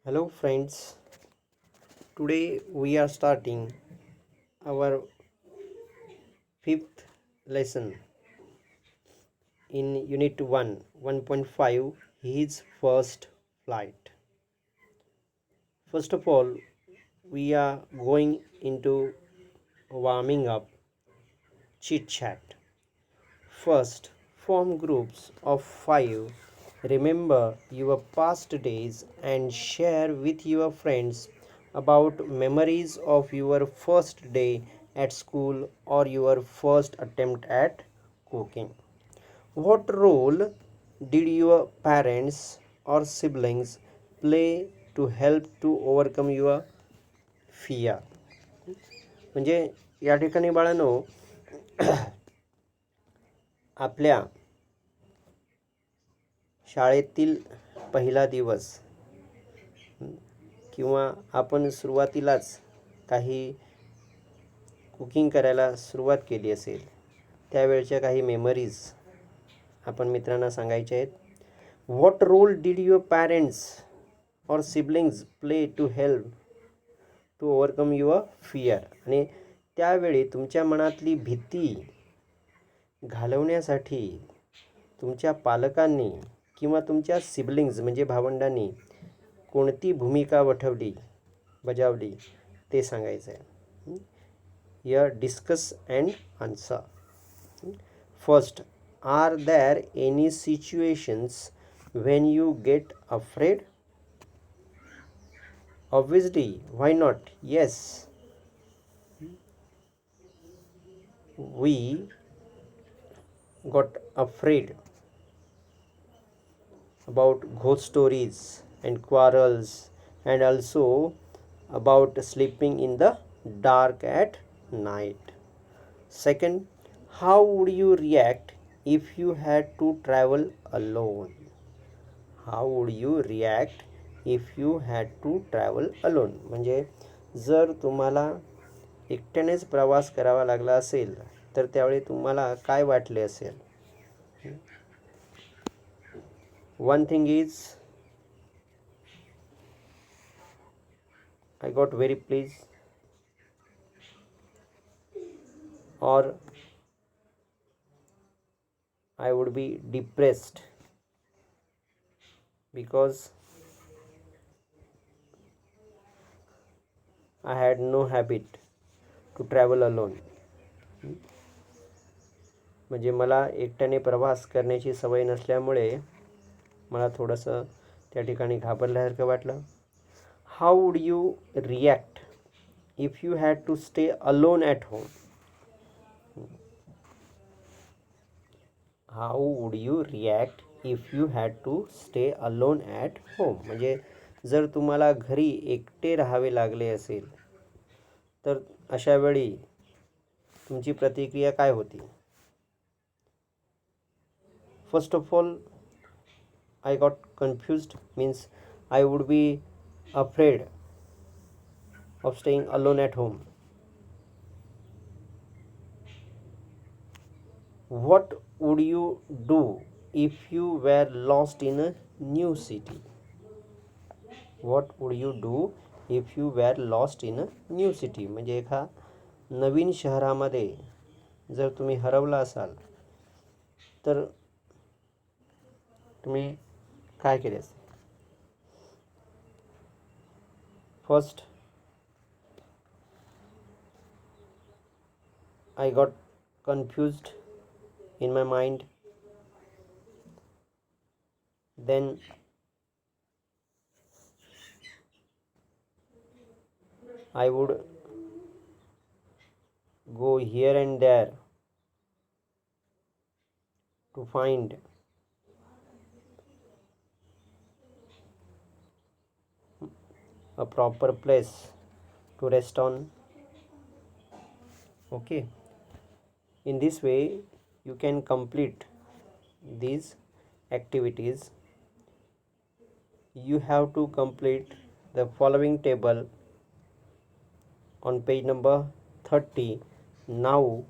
Hello friends, today we are starting our fifth lesson in Unit 1 1.5 His First Flight. First of all, we are going into warming up chit chat. First, form groups of 5. Remember your past days and share with your friends about memories of your first day at school or your first attempt at cooking. What role did your parents or siblings play to help to overcome your fear? म्हणजे या ठिकाणी बाळांनो आपल्या शाळेतील पहिला दिवस किंवा आपण सुरुवातीलाच काही कुकिंग करायला सुरुवात केली असेल त्यावेळच्या काही मेमरीज आपण मित्रांना सांगायच्या आहेत. What role did your parents or siblings play to help to overcome your fear. आणि त्यावेळी तुमच्या मनातली भीती घालवण्यासाठी तुमच्या पालकांनी किंवा तुमच्या सिबलिंग्ज म्हणजे भावंडांनी कोणती भूमिका बजावली ते सांगायचं आहे. या discuss and answer. First, are there any situations when you get afraid? Obviously, why not? Yes, we got afraid about ghost stories and quarrels, and also about sleeping in the dark at night. Second, how would you react if you had to travel alone? How would you react if you had to travel alone? म्हणजे जर तुम्हाला एकट्यानेच प्रवास करावा लागला असेल तर त्यावेळी तुम्हाला काय वाटले असेल? One thing is, I got very pleased, or I would be depressed because I had no habit to travel alone. म्हणजे मला एकट्याने प्रवास करण्याची सवय नसल्यामुळे मला थोडंसं त्या ठिकाणी घाबरल्यासारखं वाटलं. How would you react if you had to stay alone at home? How would you react if you had to stay alone at home? म्हणजे जर तुम्हाला घरी एकटे राहावे लागले असेल तर अशा वेळी तुमची प्रतिक्रिया काय होती? First of all, I got confused, means I would be afraid of staying alone at home. What would you do if you were lost in a new city? What would you do if you were lost in a new city? म्हणजे एका नवीन शहरामध्ये जर तुम्ही हरवला असाल तर तुम्ही काय केले असते? First, I got confused in my mind. Then I would go here and there to find a proper place to rest on. Okay, in this way you can complete these activities. You have to complete the following table on page number 30. Now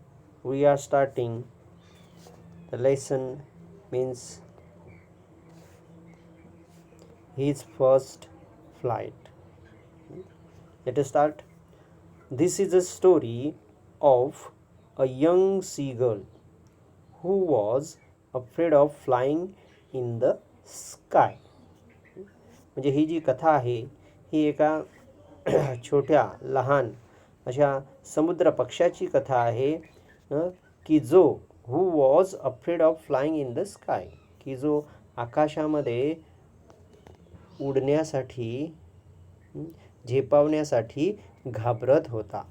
we are starting the lesson, means his first flight. Let us start. This is a story of a young seagull who was afraid of flying in the sky. म्हणजे ही जी कथा आहे ही एका छोट्या लहान अशा समुद्र पक्षाची कथा आहे की जो who was afraid of flying in the sky, की जो आकाशामध्ये उडण्यासाठी झेपावण्यासाठी घाबरत होता.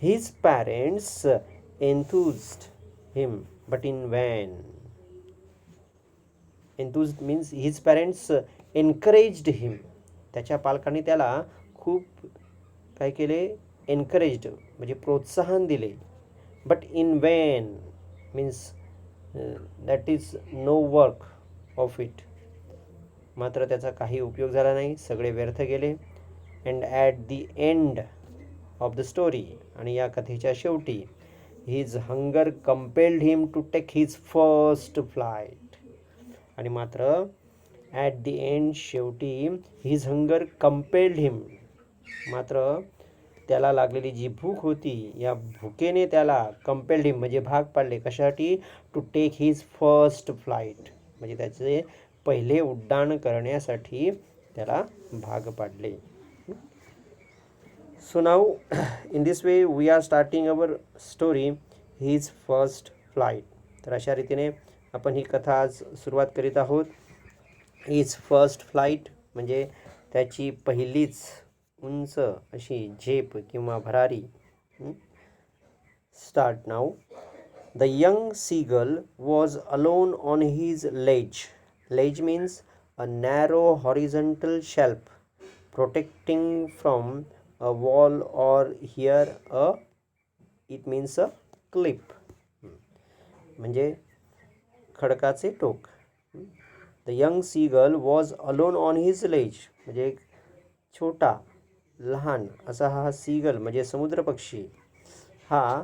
His parents enthused him but in vain. Enthused means his parents encouraged him. त्याच्या पालकांनी त्याला खूप काय केले, एनकरेज्ड म्हणजे प्रोत्साहन दिले. But in vain means that is no work of it. मात्र त्याचा काही उपयोग झाला नाही, सगळे व्यर्थ गेले. And at the end of the story, आणि या कथेच्या शेवटी, his hunger compelled him to take his first flight. आणि मात्र ॲट दी एंड शेवटी हिज हंगर कंपेल्ड हिम, मात्र त्याला लागलेली जी भूक होती या भुकेने त्याला कंपेल्ड हिम म्हणजे भाग पाडले. कशासाठी? To take his first flight, म्हणजे त्याचे पहिले उड्डाण करण्यासाठी त्याला भाग पाडले. So now in this way we are starting our story his first flight. तर अशा रीतीने आपण ही कथा आज सुरुवात करीत आहोत. हिज फर्स्ट फ्लाईट म्हणजे त्याची पहिलीच उंच अशी झेप किंवा भरारी. Start now. The young seagull was alone on his ledge. Ledge means a narrow horizontal shelf protecting from a wall, or here it means a cliff. म्हणजे खडकाचे टोक. The young seagull was alone on his ledge. म्हणजे एक छोटा लहान असा हा seagull म्हणजे समुद्र पक्षी हा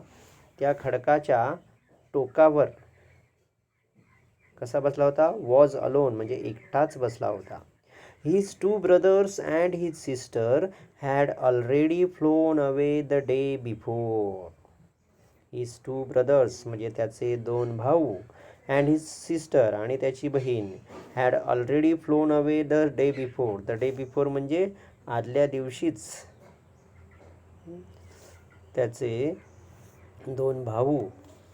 त्या खडकाच्या टोकावर कसा बसला होता? वॉज अलोन म्हणजे एकटाच बसला होता. His two brothers and his sister had already phloem away the day before. His two brothers म्हणजे त्याचे दोन भाऊ, अँड हिज सिस्टर आणि त्याची बहीण, had already phloem away the day before. The day before म्हणजे आदल्या दिवशीच त्याचे दोन भाऊ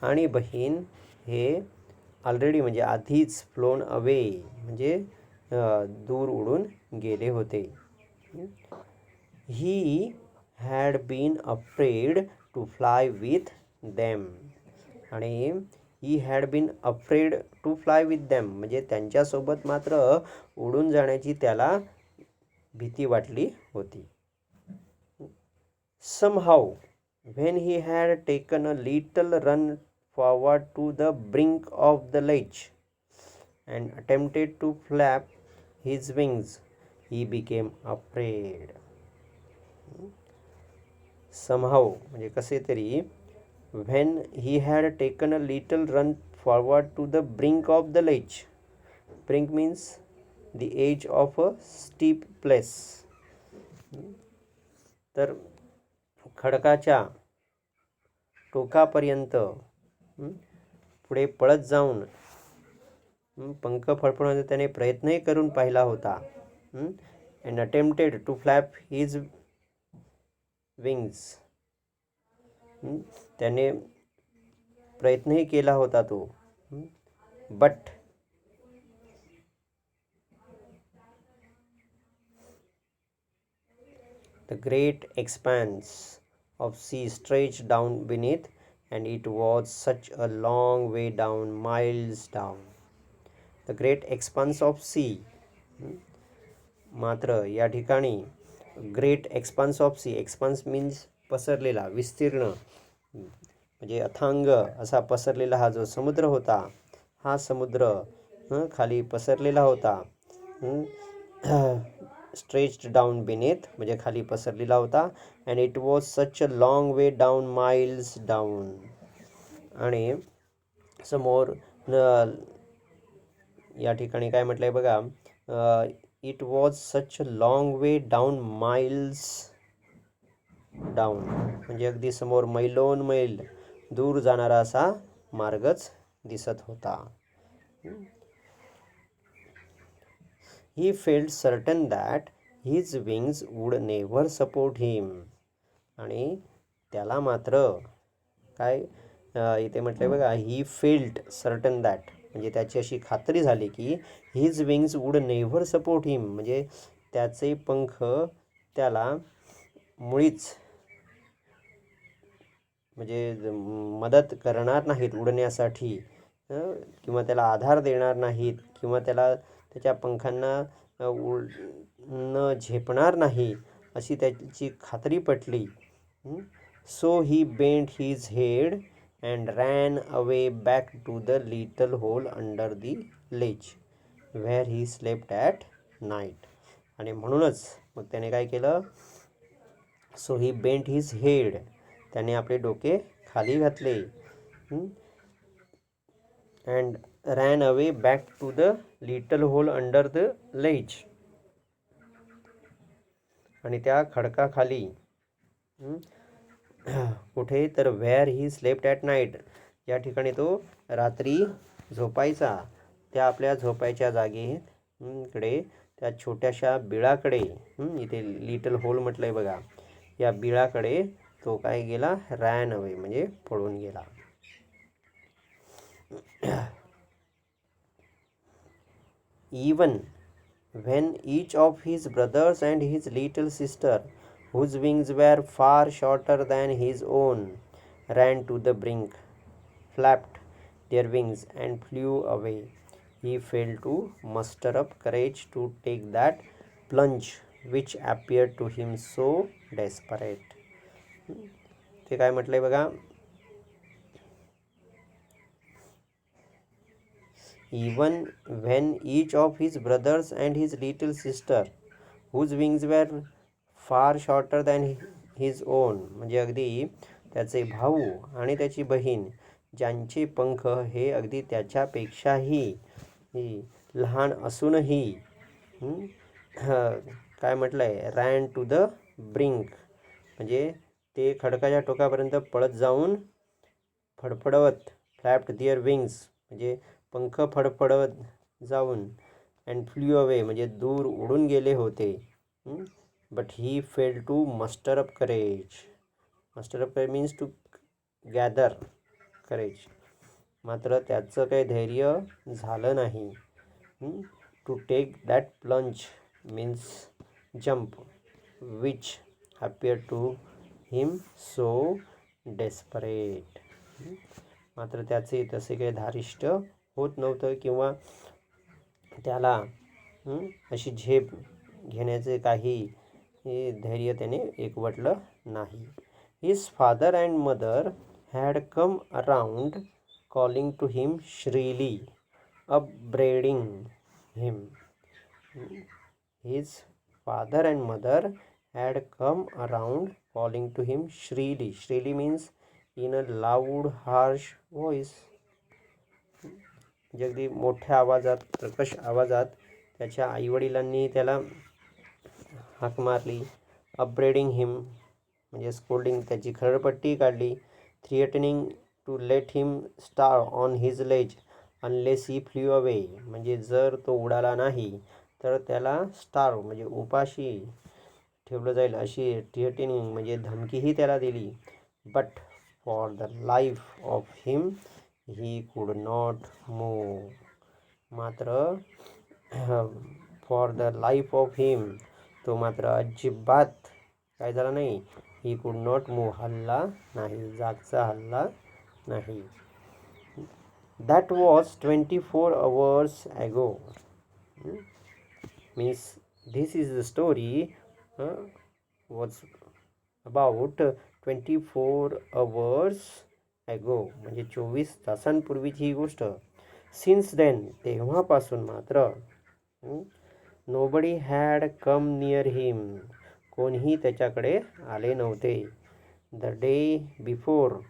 आणि बहीण हे ऑलरेडी म्हणजे आधीच फ्लोन अवे म्हणजे दूर उडून गेले होते. He had been afraid to fly with them. आणि he had been afraid to fly with them म्हणजे त्यांच्यासोबत मात्र उडून जाण्याची त्याला भीती वाटली होती. Somehow, when he had taken a little run forward to the brink of the ledge and attempted to flap his wings, he became afraid. Somehow म्हणजे कसे तरी, when he had taken a little run forward to the brink of the ledge. Brink means the edge of a steep place. तर खडकाच्या टोकापर्यंत पुढे पळत जाऊन पंख फडफडवण्याचा त्याने प्रयत्नही करून पाहिला होता. And attempted to flap his wings. त्याने प्रयत्नही केला होता तो. But the great expanse of sea stretched down beneath, and it was such a long way down, miles down. The great expanse of sea. मात्र या ठिकाणी great expanse of sea, expanse means पसरलेला, विस्तीर्ण म्हणजे अथांग असा पसरलेला हा जो समुद्र होता, हा समुद्र खाली पसरलेला होता. स्ट्रेच्ड डाऊन बिनेथ म्हणजे खाली पसरलेला होता. And it was such a long way down, miles down. आणि समोर या ठिकाणी काय म्हटलंय बघा, it was such a long way down, miles down, म्हणजे अगदी समोर मैलोन मैल दूर जाणारा असा मार्गच दिसत होता. He felt certain that his wings would never support him. आणि त्याला मात्र काय इथे म्हटलंय बघा, ही फेल्ट सर्टन दॅट, म्हणजे त्याची अशी खात्री झाली की his wings would never support him, म्हणजे त्याचे पंख त्याला मुळीच म्हणजे मदत करणार नाहीत उडण्यासाठी, किंवा त्याला आधार देणार नाहीत, किंवा त्याला त्याच्या पंखांना न झेपणार नाही अशी त्याची खात्री पटली. So he bent his head and ran away back to the little hole under the ledge where he slept at night. आणि म्हणूनच मग त्याने काय केलं, so he bent his head, त्याने आपले डोके खाली घातले, and ran away back to the little hole under the ledge, आणि त्या खडकाखाली, कुठे तर where he slept at night, या ठिकाणी तो रात्री झोपायचा, त्या आपल्या झोपायच्या जागेकडे त्या छोट्याशा बिळाकडे, इथे लिटल होल म्हटलंय बघा, या बिळाकडे तो काय गेला, रॅन अवे म्हणजे पळून गेला. Even when each of his brothers and his little sister, whose wings were far shorter than his own, ran to the brink, flapped their wings and flew away, he failed to muster up courage to take that plunge which appeared to him so desperate. ते काय म्हटलंय बघा, even when each of his brothers and his little sister, whose wings were far shorter than his own, म्हणजे अगदी त्याचे भाऊ आणि त्याची बहीण ज्यांचे पंख हे अगदी त्याच्यापेक्षाही लहान असूनही, काय म्हटलंय, रॅन टू द ब्रिंक, म्हणजे ते खडकाच्या टोकापर्यंत पळत जाऊन फडफडवत, फ्लॅप्ड दिअर विंग्स म्हणजे पंख फडफडवत जाऊन, अँड फ्ल्यू अवे म्हणजे दूर उडून गेले होते. But he fail to muster up courage, muster up courage means to gather courage, मात्र त्याचं काही धैर्य झालं नाही. To take that plunge means jump, which appear to him so desperate, मात्र त्याचे तसे काही धारिष्ट होत नव्हतं, किंवा त्याला अशी झेप घेण्याचे काही धैर्य त्याने एकवटलं नाही. His father and mother had come around calling to him shrilly, upbraiding him. His father and mother had come around calling to him shrilly. Shrilly means in a loud, harsh voice. अगदी मोठ्या आवाजात, प्रकश आवाजात त्याच्या आईवडिलांनी त्याला हाक मारली. अपब्रेडिंग हिम म्हणजे स्कोल्डिंग, त्याची खरडपट्टी काढली. Threatening to let him starve on his ledge unless he flew away, म्हणजे जर तो उडाला नाही तर त्याला स्टार म्हणजे उपाशी ठेवलं जाईल अशी थ्रिएटनिंग म्हणजे धमकीही त्याला दिली. But for the life of him he could not move, मात्र फॉर द लाईफ ऑफ हिम तो मात्र अजिबात काय झाला नाही, ही कुड नॉट मूव हलला नाही, जागचा हलला नाही. That was 24 hours ago. Means this is the story was about 24 hours ago, म्हणजे 24 तासांपूर्वीची ही गोष्ट. Since then, तेव्हापासून मात्र nobody had come near him, कोणीही त्याच्याकडे आले नव्हते. The day before,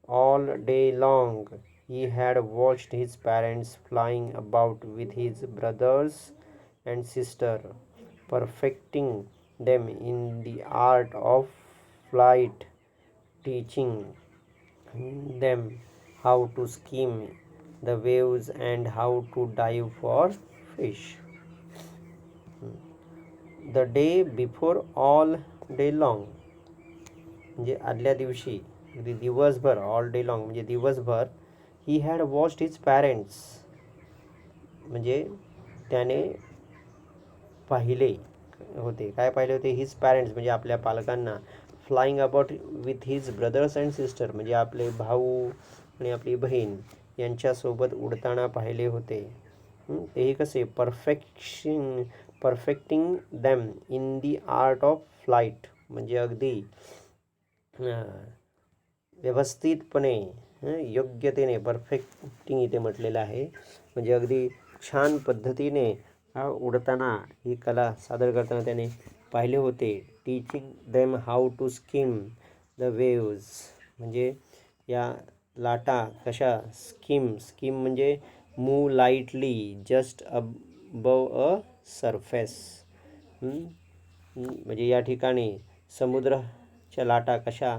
all day long, he had watched his parents flying about with his brothers and sister, perfecting them in the art of flight, teaching them how to skim the waves and how to dive for fish. The day before, all day long, म्हणजे आदल्या दिवशी दिवसभर, all day long म्हणजे दिवसभर, he had watched his parents, म्हणजे त्याने पाहिले होते, काय पाहिले होते, हिज पॅरेंट्स म्हणजे आपल्या पालकांना, flying about with his brothers and sister म्हणजे आपले भाऊ आणि आपली बहीण यांच्यासोबत उडताना पाहिले होते. तेही कसे, perfecting them in the art of flight म्हणजे अगदी व्यवस्थितपणे, योग्यतेने, परफेक्टिंग इथे म्हटलेलं आहे, म्हणजे अगदी छान पद्धतीने उडताना ही कला सादर करताना त्याने पाहिले होते. Teaching them how to skim the waves म्हणजे या लाटा कशा, स्किम म्हणजे move lightly just above a surface, म्हणजे या ठिकाणी समुद्राच्या लाटा कशा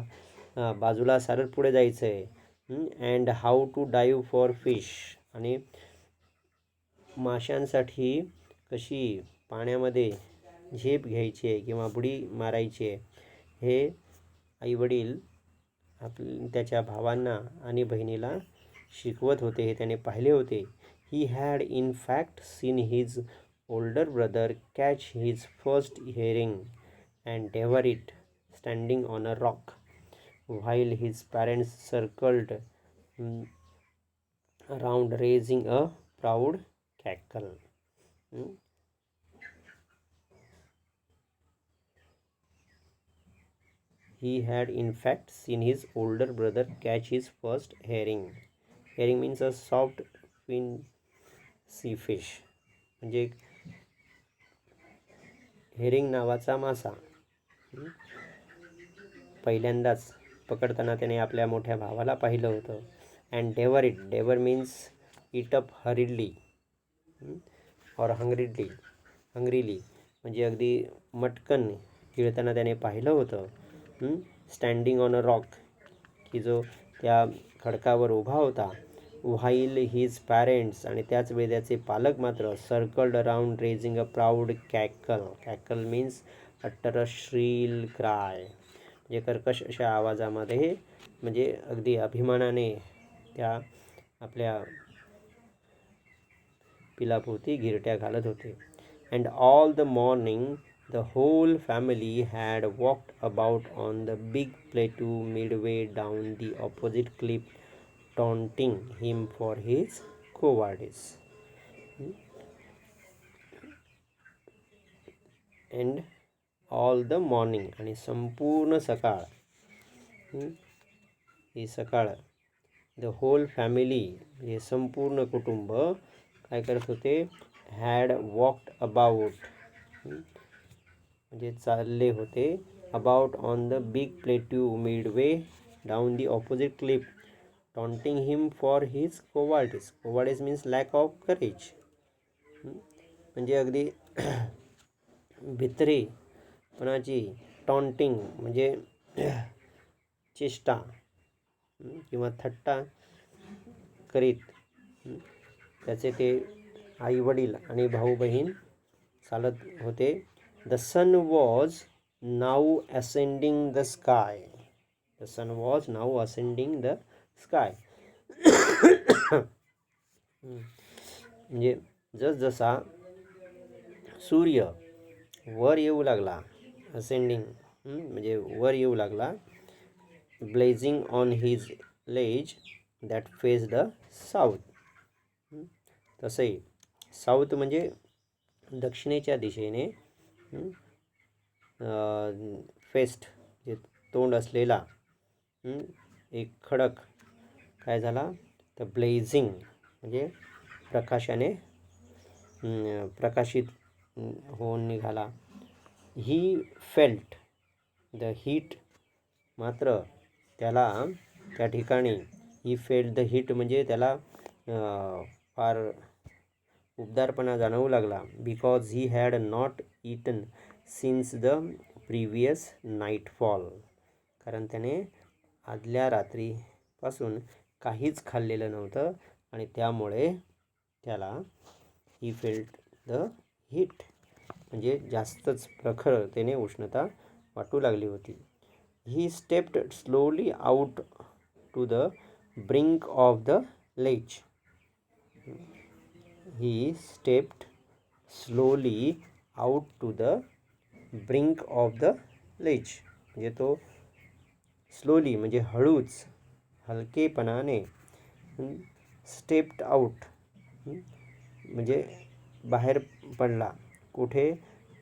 बाजूला सारत पुढे जायचं आहे. And how to dive for fish आणि माशांसाठी कशी पाण्यामध्ये झेप घ्यायची आहे किंवा बुडी मारायची आहे, हे आईवडील त्याच्या भावांना आणि बहिणीला शिकवत होते, हे त्याने पाहिले होते. He had in fact seen his older brother catch his first herring and devour it standing on a rock while his parents circled around raising a proud cackle. He had in fact seen his older brother catch his first herring. Herring means a soft fin sea fish. म्हणजे herring नावाचा मासा पहिल्यांदाच पकडताना त्याने आपल्या मोठ्या भावाला पाहिलं होतं. And devour means eat up hurriedly or hungrily म्हणजे अगदी मटकन गिळताना त्याने पाहिलं होतं. स्टँडिंग ऑन अ रॉक की जो त्या खडकावर उभा होता. व्हाईल हिज पॅरेंट्स आणि त्याच वेळी त्याचे पालक मात्र circled around raising a proud cackle means utter a shrill cry म्हणजे कर्कश अशा आवाजामध्ये, म्हणजे अगदी अभिमानाने त्या आपल्या पिलाभोवती गिरट्या घालत होते. And all the morning the whole family had walked about on the big plateau midway down the opposite cliff taunting him for his cowardice. And all the morning आणि संपूर्ण सकाळ, ही सकाळ, द होल फॅमिली हे संपूर्ण कुटुंब काय करत होते, हॅड वॉक्ड अबाउट म्हणजे चालले होते, about on the big plateau Midway down the opposite cliff taunting him for his cowardice means lack of courage, म्हणजे अगदी भित्रेपणाची, टॉन्टिंग म्हणजे चेष्टा किंवा थट्टा करीत त्याचे ते आई वडील आणि भाऊ बहीण चालत होते. The sun was now ascending the sky. म्हणजे जसजसा सूर्य वर येऊ लागला, असेंडिंग म्हणजे वर येऊ लागला, blazing on his ledge that face the south. तसे साऊथ म्हणजे दक्षिणेच्या दिशेने, फेस्ट जे तोंड असलेला एक खडक काय झाला, तर ब्लेझिंग म्हणजे प्रकाशाने प्रकाशित होऊन निघाला. ही फेल्ट द हीट मात्र त्याला त्या ठिकाणी, ही फेल्ट द हीट म्हणजे त्याला फार उबदारपणा जाणवू लागला. Because he had not eaten since the previous nightfall. कारण त्याने आदल्या रात्रीपासून काहीच खाल्लेलं नव्हतं आणि त्यामुळे त्याला ही फेल्ट द हीट, म्हणजे जास्तच प्रखरतेने उष्णता वाटू लागली होती. He stepped slowly out to the brink of the ledge. He stepped slowly out to the brink of the ledge. म्हणजे तो स्लोली म्हणजे हळूच, हलकेपणाने स्टेप्ड आउट म्हणजे बाहेर पडला. कुठे?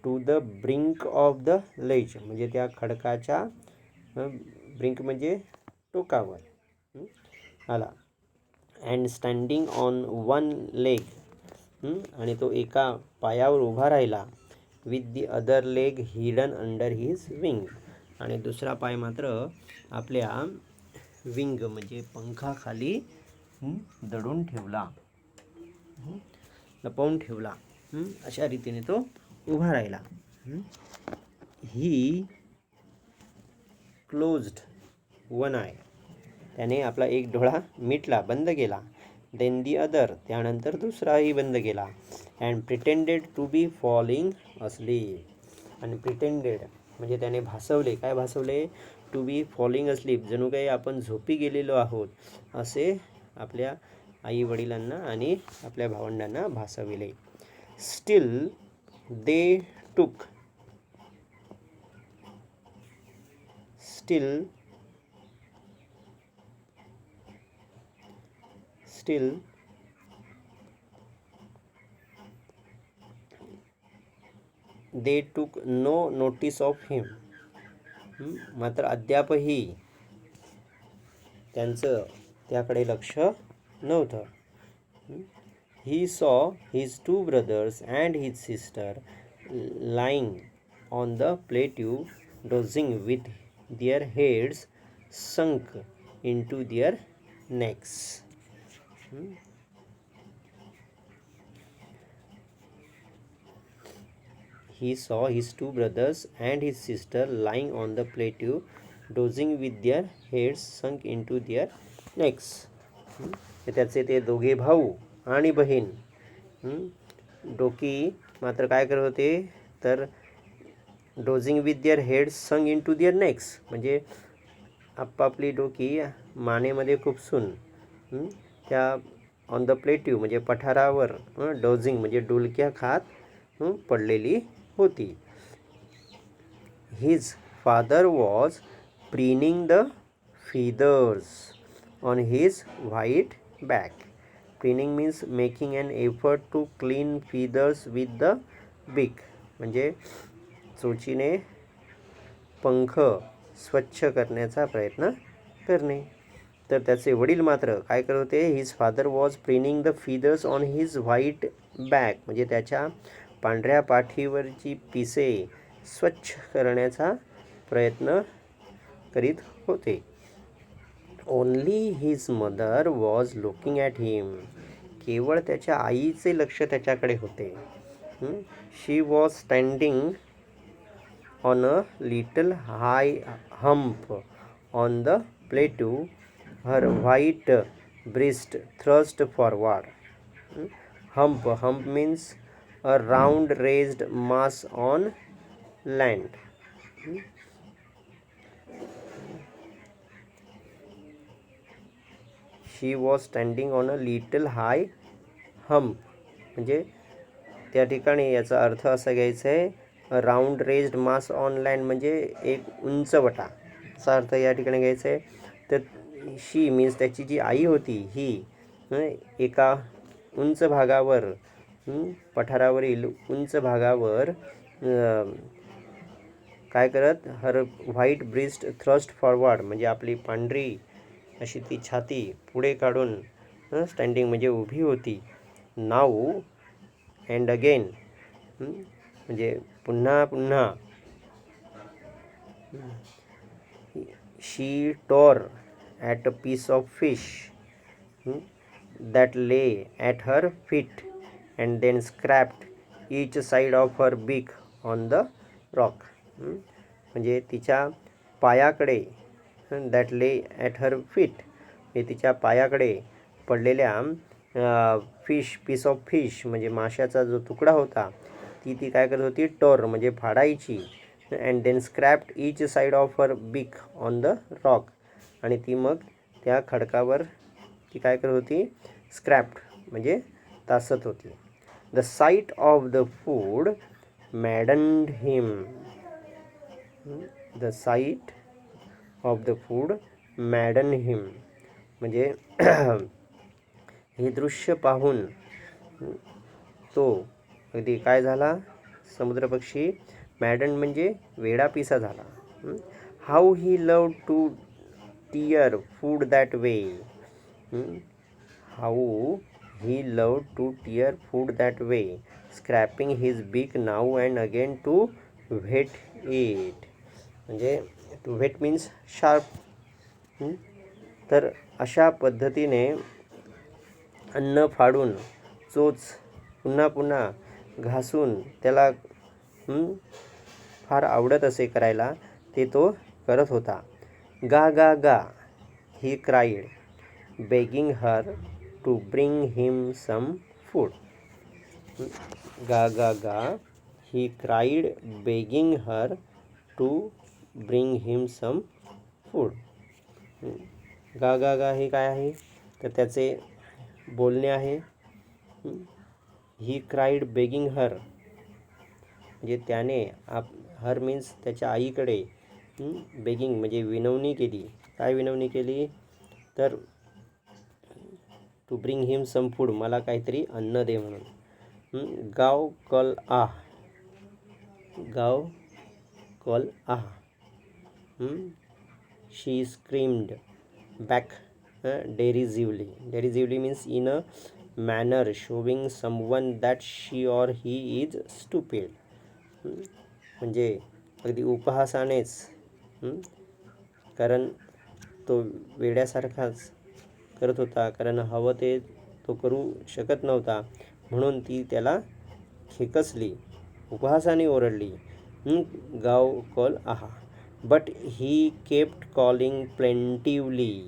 To the brink of the ledge म्हणजे त्या खडकाच्या ब्रिंक म्हणजे टोकावर आला. And standing on one leg आणि तो एका पायावर उभा राहिला. With the other leg hidden under his wing आणि दुसरा पाय मात्र आपल्या विंग म्हणजे पंखाखाली दडून ठेवला, लपवून ठेवला. अशा रीतीने तो उभा राहिला. ही क्लोज्ड वन आय. त्याने आपला एक डोळा मिटला, बंद केला. देन दी अदर, त्यानंतर दुसराही बंद केला. And pretended to be falling asleep. आणि प्रिटेंडेड म्हणजे त्याने भासवले. काय भासवले? टू बी फॉलिंग अस्लीप, जणू काही आपण झोपी गेलेलो आहोत असे आपल्या आई वडिलांना आणि आपल्या भावंडांना भासविले. स्टील दे टूक still they took no notice of him. मात्र अद्यापही त्यांचं त्याकडे लक्ष नव्हतं. He saw his two brothers and his sister lying on the plateau, dozing with their heads sunk into their necks. He saw his two brothers and his sister lying on the plateau, dozing with their heads sunk into their necks. त्याचे ते दोघे भाऊ आणि बहीण डोकी मात्र काय करत होते? तर डोझिंग विथ देअर हेड संग इन टू देअर नेक्स म्हणजे आपापली डोकी मानेमध्ये खुपसून त्या ऑन द प्लेट्यू म्हणजे पठारावर डोझिंग म्हणजे डुलक्या खात पडलेली होती. His father was preening the feathers on his white back. Preening means making an effort to clean feathers with the beak. म्हणजे चोचीने पंख स्वच्छ करण्याचा प्रयत्न करणे. तर त्याचे वडील मात्र काय करत होते? His father was preening the feathers on his white back म्हणजे त्याच्या पांढऱ्या पाठीवरची पिसे स्वच्छ करण्याचा प्रयत्न करीत होते. Only his mother was looking at him. केवळ त्याच्या आईचे लक्ष त्याच्याकडे होते. She was standing on a little high hump on the plateau, her white breast thrust forward. Hump means a round raised mass on land. She was standing on a little high hump म्हणजे त्या ठिकाणी याचा अर्थ असा घ्यायचा आहे, round raised mass on land म्हणजे एक उंचवटा असा अर्थ या ठिकाणी घ्यायचा आहे. तर शी मीन्स त्याची जी आई होती ही एका उंच भागावर पठारावरील उंच भागावर काय करत? हर व्हाईट ब्रेस्ट थ्रस्ट फॉरवर्ड म्हणजे आपली पांढरी अशी ती छाती पुढे काढून स्टँडिंग म्हणजे उभी होती. नाऊ अँड अगेन म्हणजे पुन्हा पुन्हा. She tore at a piece of fish that lay at her feet and then scraped each side of her beak on the rock. म्हणजे तिच्या पायाकडे that lay at her feet, म्हणजे तिच्या पायाकडे पडलेल्या पीस ऑफ फिश म्हणजे माशाचा जो तुकडा होता ती काय करत होती, टोर म्हणजे फाडायची. And then scraped each side of her beak on the rock, आणि ती मग त्या खडकावर ती काय करत होती, स्क्रॅप्ड म्हणजे तासत होती. The sight of the food maddened him. The sight of the food madden him म्हणजे हे दृश्य पाहून तो अगदी काय झाला, समुद्रपक्षी मॅडन म्हणजे वेडापिसा झाला. How he loved to tear food that way. How he loved to tear food that way, scraping his beak now and again to whet it. म्हणजे टू व्हेट मीन्स शार्प. तर अशा पद्धतीने अन्न फाडून चोच पुन्हा पुन्हा घासून त्याला फार आवडत असे करायला, ते तो करत होता. Ga ga ga he cried, begging her to bring him some food. Ga ga ga he cried, begging her to bring him some food. Ga ga गा हे काय आहे, तर त्याचे बोलणे आहे. ही क्राईड बेगिंग हर म्हणजे त्याने हर मीन्स त्याच्या आईकडे बेगिंग म्हणजे विनवणी केली. काय विनवणी केली, तर to bring him some food, मला काहीतरी अन्न दे म्हणून. गाव कल आह, gaw ool ah. She screamed back derisively. Derisively means in a manner showing someone that she or he is stupid. म्हणजे अगदी उपहासानेच, कारण तो वेड्यासारखाच करत होता, कारण हवं ते तो करू शकत नव्हता म्हणून ती त्याला खेकसली, उपहासाने ओरडली. Gaw ool ah, but he kept calling plaintively.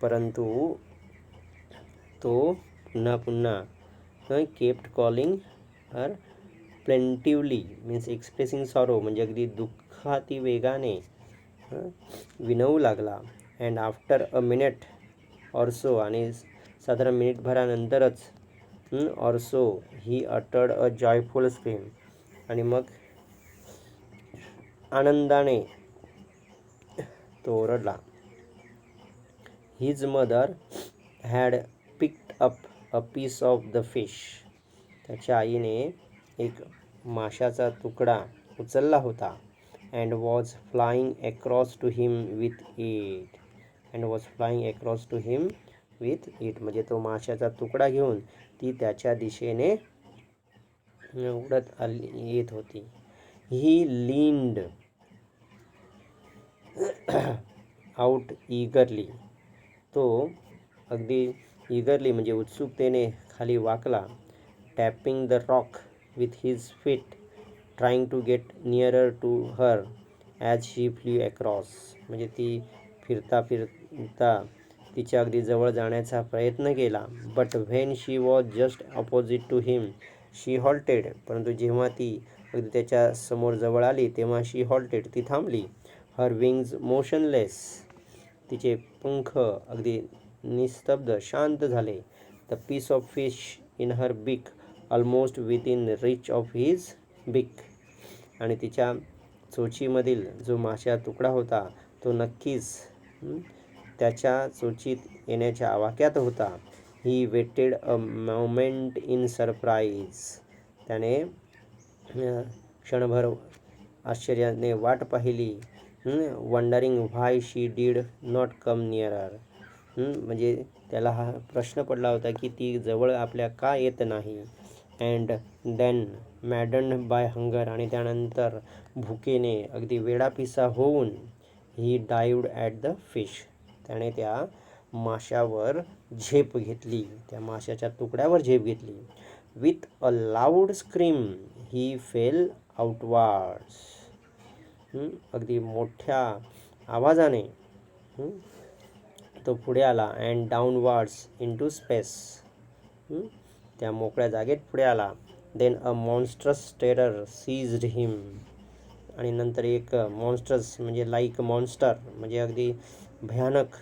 परंतु तो पुन्हा पुन्हा kept calling her plaintively means expressing sorrow म्हणजे अगदी दुःखाती वेगाने विनवू लागला. And after a minute or so आणि साधारण मिनिटभरानंतरच or so he uttered a joyful scream आणि मग आनंदाने तो ओरडला. His mother had picked up a piece of the fish. त्याच्या आईने एक माशाचा तुकडा उचलला होता. And was flying across to him with it. And was flying across to him with it म्हणजे तो माशाचा तुकडा घेऊन ती त्याच्या दिशेने उडत येत होती. He leaned out eagerly. तो अगदी ईगरली म्हणजे उत्सुकतेने खाली वाकला. Tapping the rock with his feet, trying to get nearer to her as she flew across. म्हणजे ती फिरता फिरता तिच्या अगदी जवळ जाण्याचा प्रयत्न केला. But when she was just opposite to him she halted. परंतु जेव्हा ती अगदी त्याच्या समोर जवळ आली तेव्हा शी हॉल्टेड, ती थांबली. हर विंग्ज मोशनलेस, तिचे पंख अगदी निस्तब्ध शांत झाले. The piece of fish in her beak almost within reach of his beak. आणि तिच्या चोचीमधील जो माशा तुकडा होता तो नक्कीच त्याच्या चोचीत येण्याच्या आवाक्यात होता. He waited a moment in surprise. त्याने क्षणभर आश्चर्याने वाट पाहिली. Wondering why she did not come nearer. म्हणजे त्याला हा प्रश्न पडला होता की ती जवळ आपल्या का येत नाही. अँड देन मॅडन्ड बाय हंगर, आणि त्यानंतर भुकेने अगदी वेडापिसा होऊन ही डाईव्ड ॲट द फिश. त्याने त्या माशावर झेप घेतली, त्या माशाच्या तुकड्यावर झेप घेतली. With a loud scream he fell outwards. अगदी मोठ्या आवाजाने तो पुढे आला. And downwards into space. त्या मोकळ्या जागेत पुढे आला. Then a monstrous terror seized him. आणि नंतर एक मॉन्स्ट्रस म्हणजे लाईक मॉन्स्टर म्हणजे अगदी भयानक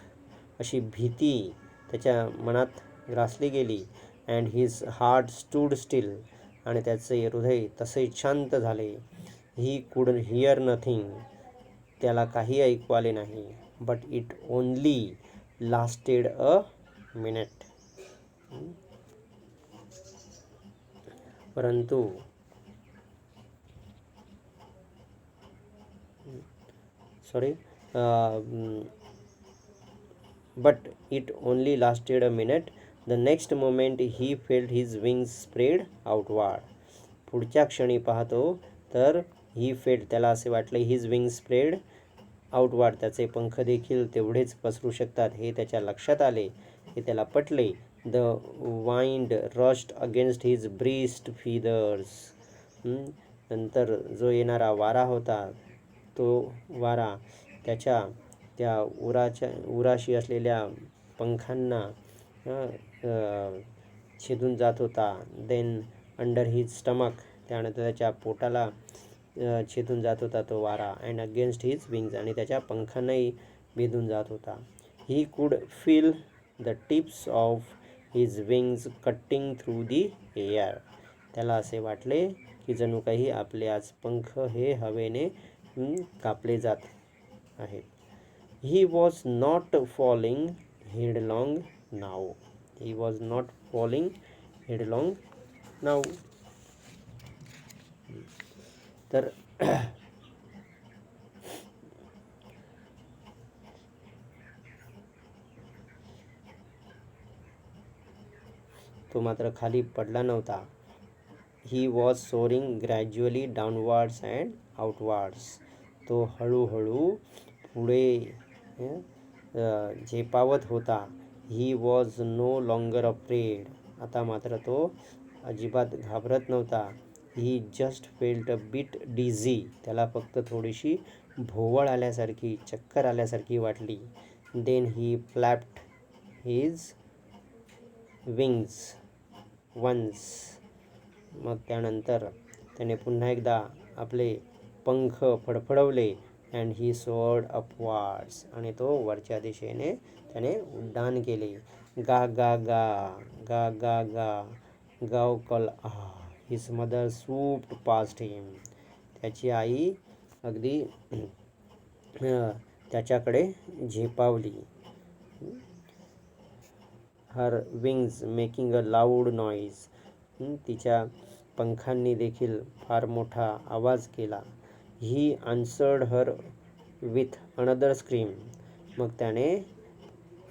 अशी भीती त्याच्या मनात ग्रासली गेली. And his heart stood steel. आणि त्याचे हृदय तसे शांत झाले. He could here nothing. त्याला काही ऐकू आले नाही. But it only lasted a minute. परंतु but it only lasted a minute. The next moment he felt his wings spread outward. पुढच्या क्षणी पाहतो तर ही फेल्ट, त्याला असे वाटले, हिज विंग स्प्रेड आउटवर्ड. त्याचे पंख देखील तेवढेच पसरू शकतात हे त्याच्या लक्षात आले. हे त्याला पटले. The wind rushed against his breast feathers. नंतर जो येणारा वारा होता तो वारा त्याच्या त्या उराशी असलेल्या पंखांना छेदून जात होता. Then under his stomach. त्यानंतर त्याच्या पोटाला छेदून जात होता तो वारा. And against his wings. आणि त्याच्या पंखांनाही भेदून जात होता. He could feel the tips of his wings cutting through the air. त्याला असे वाटले की जणू काही आपले आज पंख हे हवेने कापले जात आहेत. He was not falling headlong now. He was not falling headlong now. तर तो मात्र खाली पडला नव्हता. He was soaring gradually downwards and outwards. तो हळूहळू पुढे झेपावत होता. He was no longer afraid. आता मात्र तो अजिबात घाबरत नव्हता. He just felt a bit dizzy. त्याला फक्त थोडीशी भोवळ आल्यासारखी, चक्कर आल्यासारखी वाटली. Then he flapped his wings once. मग त्यानंतर त्याने पुन्हा एकदा आपले पंख फडफडवले. And he सोअर्ड upwards. आणि तो वरच्या दिशेने त्याने उड्डाण केले. गा ga ga ga ga ga gaw ool ah. His mother swooped past him. त्याची आई अगदी त्याच्याकडे झेपावली. Her wings making a loud noise. तिच्या पंखांनी देखील फार मोठा आवाज केला. He answered her with another scream. मग त्याने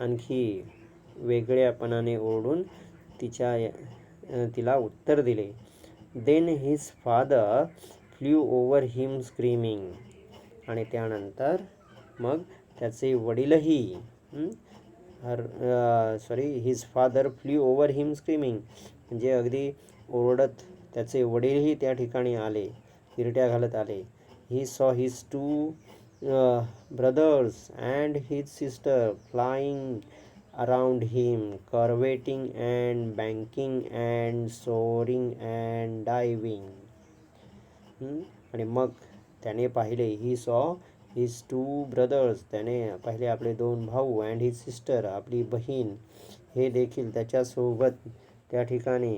आणखी वेगळ्यापणाने ओरडून तिला उत्तर दिले. Then his father flew over him screaming. आणि त्यानंतर मग त्याचे वडीलही his father flew over him screaming म्हणजे अगदी ओरडत त्याचे वडीलही त्या ठिकाणी आले, तिरट्या घालत आले. He saw his two brothers and his sister flying around him, curveting and banking and soaring and diving. आणि मग त्याने पाहिले, ही सॉ हिज टू ब्रदर्स. त्याने पाहिले आपले 2 भाऊ. अँड हिज सिस्टर, आपली बहीण, हे देखील त्याच्यासोबत त्या ठिकाणी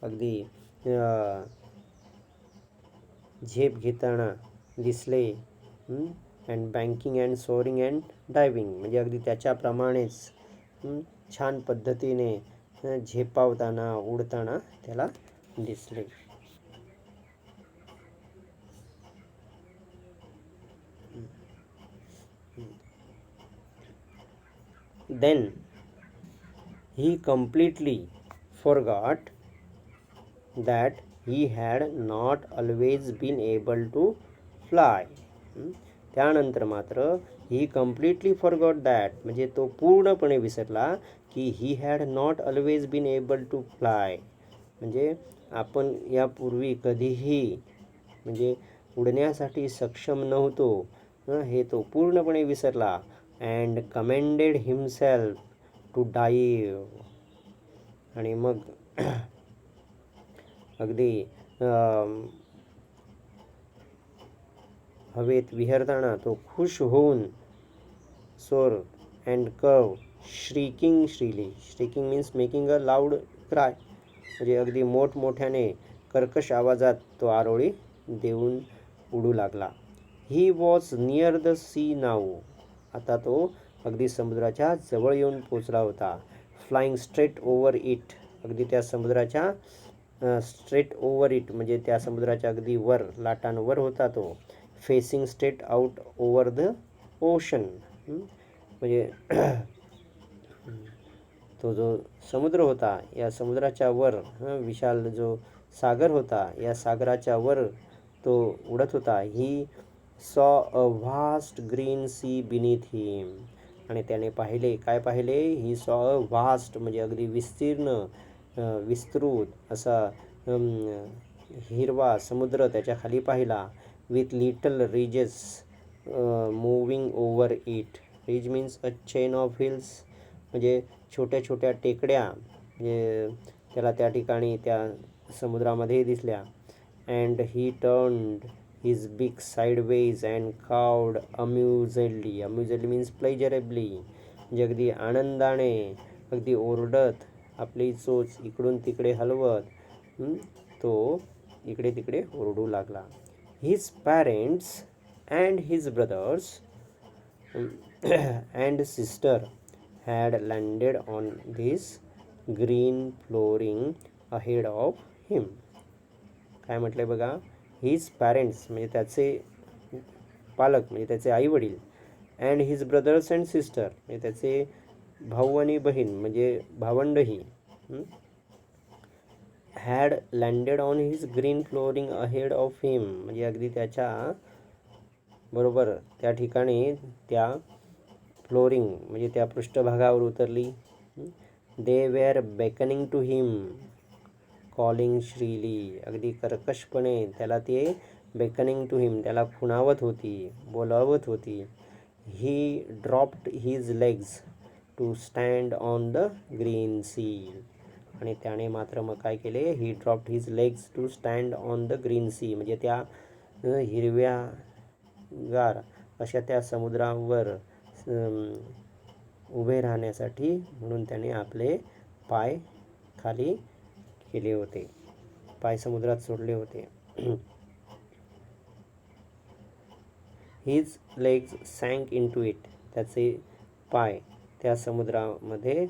अगदी झेप घेताना दिसले. And banking and soaring and diving म्हणजे अगदी त्याच्याप्रमाणेच छान पद्धतीने झेपावताना, उडताना त्याला दिसले. Then he completely forgot that he had not always been able to fly. त्यानंतर मात्र ही कम्प्लिटली फॉरगॉट दॅट, म्हणजे तो पूर्णपणे विसरला की he had not always been able to fly, म्हणजे आपण यापूर्वी कधीही म्हणजे उडण्यासाठी सक्षम नव्हतो, हे तो पूर्णपणे विसरला. And commended himself to dive, आणि मग अगदी हवेत विहरताना तो खुश होऊन soar and curve shrieking shrilly, shrieking means making a loud cry, म्हणजे अगदी मोठमोठ्याने कर्कश आवाजात तो आरोळी देऊन उडू लागला. He was near the sea now, आता तो अगदी समुद्राच्या जवळ येऊन पोचला होता. फ्लाइंग स्ट्रेट ओव्हर इट, अगदी त्या समुद्राच्या स्ट्रेट ओव्हर इट, म्हणजे त्या समुद्राच्या अगदी वर लाटांवर होता तो. Facing straight out over the ocean, म्हणजे तो जो समुद्र होता या समुद्राच्या वर, विशाल जो सागर होता या सागराच्या वर तो उडत होता. He saw a vast green sea beneath him, आणि त्याने पाहिले, काय पाहिले? ही सॉ अ व्हास्ट, म्हणजे अगदी विस्तीर्ण विस्तृत असा हिरवा समुद्र त्याच्या खाली पाहिला. With little ridges moving over it, ridge means a chain of hills, म्हणजे छोट्या छोट्या टेकड्या म्हणजे त्याला त्या ठिकाणी त्या समुद्रामध्ये दिसल्या. And he turned his big sideways and कावड अम्युझेडली, अम्युझेडली मीन्स प्लेजरेबली, म्हणजे अगदी आनंदाने अगदी ओरडत आपली चोच इकडून तिकडे हलवत तो इकडे तिकडे ओरडू लागला. His parents and his brothers and sister had landed on this green flooring ahead of him. काय म्हटलंय बघा? हिज पॅरेंट्स म्हणजे त्याचे पालक, म्हणजे त्याचे आई वडील. And his brothers and sister, म्हणजे त्याचे भाऊ आणि बहीण, म्हणजे भावंडही. Had landed on his green flooring ahead of him, म्हणजे अगदी त्याच्या बरोबर त्या ठिकाणी त्या फ्लोरिंग म्हणजे त्या पृष्ठभागावर उतरली. They were beckoning to him calling shrilly, अगदी कर्कशपणे त्याला ते बेकनिंग टू हिम, त्याला खुणावत होती, बोलावत होती. He dropped his legs to stand on the green sea, आणि त्याने मात्र मग काय केले? He dropped his legs to stand on the green sea, म्हणजे त्या हिरव्यागार अशा त्या समुद्रावर उभे राहण्यासाठी म्हणून त्याने आपले पाय खाली केले होते, पाय समुद्रात सोडले होते. His legs sank into it, त्याचे पाय त्या समुद्रामध्ये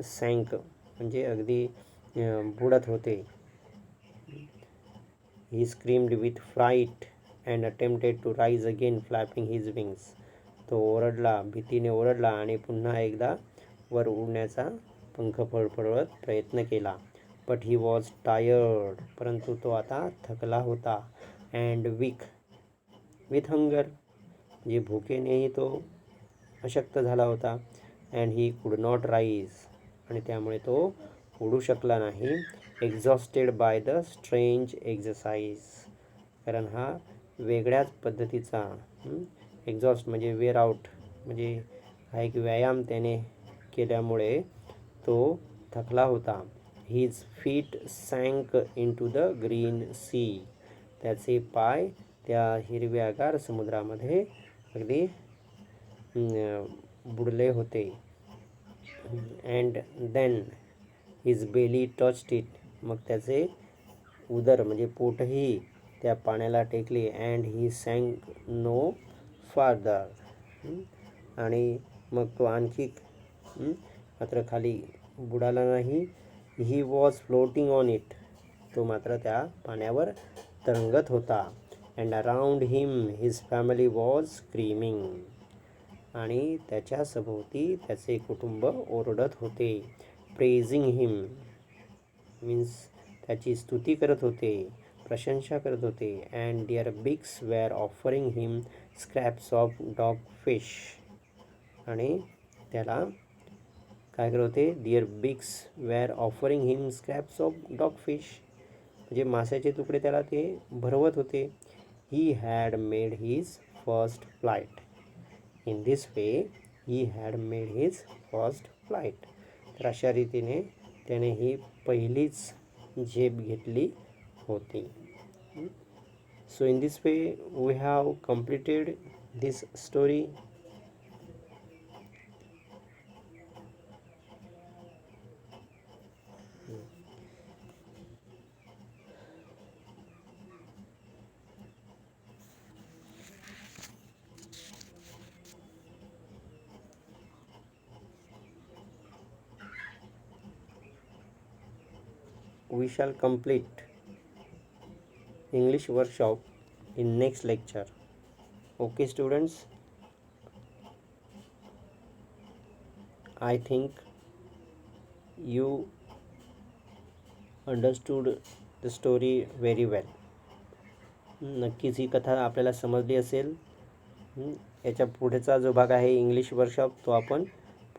सँक म्हणजे अगदी बुडत होते. He screamed with fright and attempted to rise again flapping his wings, तो ओरडला, भीतीने ओरडला आणि पुन्हा एकदा वर उडण्याचा पंख फडफडवत प्रयत्न केला. बट ही वॉज टायर्ड, परंतु तो आता थकला होता. अँड वीक विथ हंगर, म्हणजे भुकेनेही तो अशक्त झाला होता. And he could not rise, आणि त्यामुळे तो उडू शकला नाही. Exhausted by the strange exercise, कारण हा वेगळ्याच पद्धतीचा एक्झॉस्ट म्हणजे वेअर आउट, म्हणजे हा एक व्यायाम त्याने केल्यामुळे तो थकला होता. His feet sank into the green sea, त्याचे पाय त्या हिरव्यागार समुद्रामध्ये अगदी बुडले होते. And then his belly touched it, मग त्याचे उदर म्हणजे पोटही त्या पाण्याला टेकले. And he sank no farther, आणि मग तो आणखी मात्र खाली बुडाला नाही. He was floating on it, तो मात्र त्या पाण्यावर तरंगत होता. And around him his family was screaming, आणि त्याच्या सभोवती त्याचे कुटुंब ओरडत होते. प्रेझिंग हिम मीन्स त्याची स्तुती करत होते. प्रशंसा करत होते. And their beaks were offering him scraps of dogfish. आणि त्याला काय करत होते, their beaks were offering him scraps of dogfish, म्हणजे माशाचे तुकडे त्याला ते भरवत होते. He had made his first flight. In this way he had made his first flight. तर अशा रीतीने त्याने ही पहिलीच झेप घेतली होती. So in this way we have completed this story. We shall complete English workshop in next lecture. Okay students, I think you understood the story very well. नक्कीच ही कथा आपल्याला समजली असेल. याच्या पुढचा जो भाग आहे इंग्लिश वर्कशॉप, तो आपण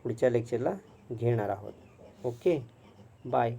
पुढच्या लेक्चरला घेणार आहोत. Okay, bye.